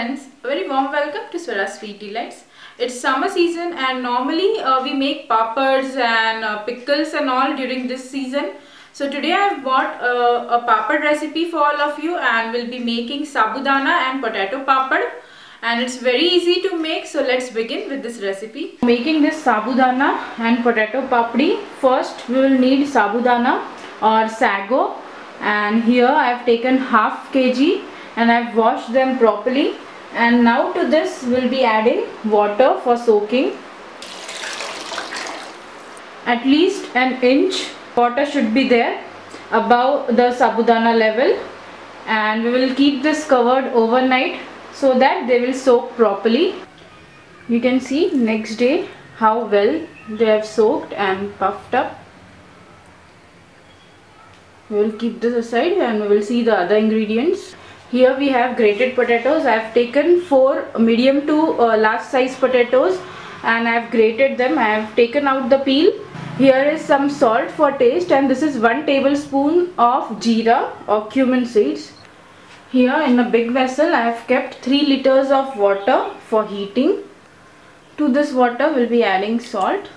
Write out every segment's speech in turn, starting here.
friends, a very warm welcome to Swara's Sweet Delights. It's summer season and normally we make papads and pickles and all during this season. So today I have bought a papad recipe for all of you and we'll be making sabudana and potato papad. And it's very easy to make, so let's begin with this recipe. Making this sabudana and potato papdi, first we will need sabudana or sago. And here I have taken half kg and I have washed them properly, and now to this we'll be adding water for soaking. At least an inch water should be there above the sabudana level, and we will keep this covered overnight so that they will soak properly. You can see next day how well they have soaked and puffed up. We will keep this aside and we will see the other ingredients. Here we have grated potatoes. I have taken 4 medium to large size potatoes and I have grated them. I have taken out the peel. Here is some salt for taste, and this is 1 tablespoon of jeera or cumin seeds. Here in a big vessel I have kept 3 liters of water for heating. To this water we will be adding salt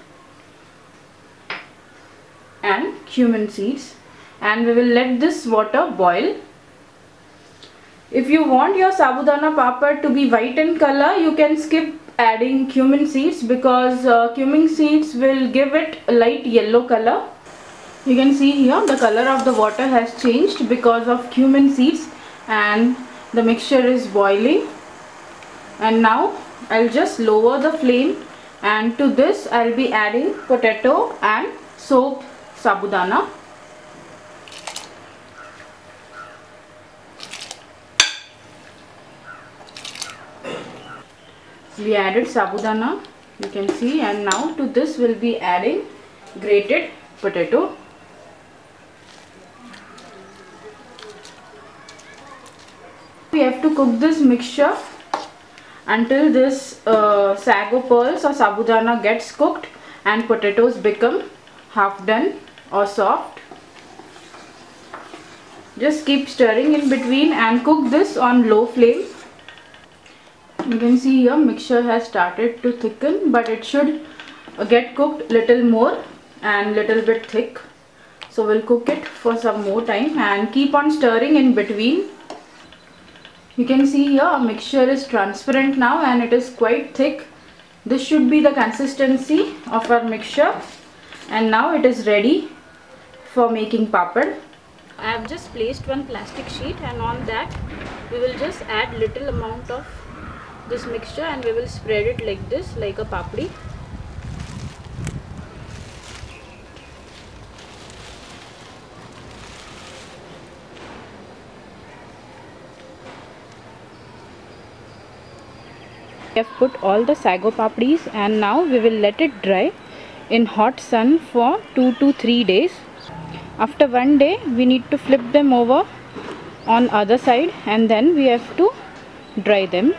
and cumin seeds, and we will let this water boil. If you want your sabudana papad to be white in color, you can skip adding cumin seeds because cumin seeds will give it a light yellow color. You can see here the color of the water has changed because of cumin seeds, and the mixture is boiling. And now I'll just lower the flame, and to this I'll be adding potato and soaked sabudana. We added sabudana, you can see, and now to this we'll be adding grated potato. We have to cook this mixture until this sago pearls or sabudana gets cooked and potatoes become half done or soft. Just keep stirring in between and cook this on low flame. You can see here mixture has started to thicken, but it should get cooked little more and little bit thick. So we'll cook it for some more time and keep on stirring in between. You can see here our mixture is transparent now and it is quite thick. This should be the consistency of our mixture, and now it is ready for making papad. I have just placed one plastic sheet, and on that we will just add little amount of this mixture and we will spread it like this, like a papdi. We have put all the sago papdis, and now we will let it dry in hot sun for 2 to 3 days. After 1 day we need to flip them over on other side and then we have to dry them.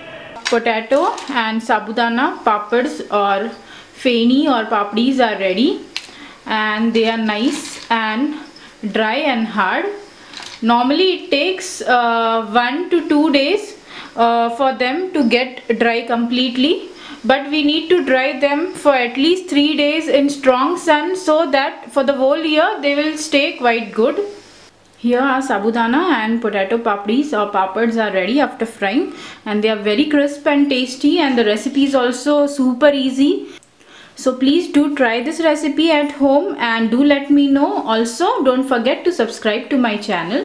Potato and sabudana papads or feni or papdis are ready, and they are nice and dry and hard. Normally it takes 1 to 2 days for them to get dry completely, but we need to dry them for at least 3 days in strong sun so that for the whole year they will stay quite good. Here our sabudana and potato papdis or papads are ready after frying, and they are very crisp and tasty, and the recipe is also super easy. So please do try this recipe at home and do let me know. Also don't forget to subscribe to my channel.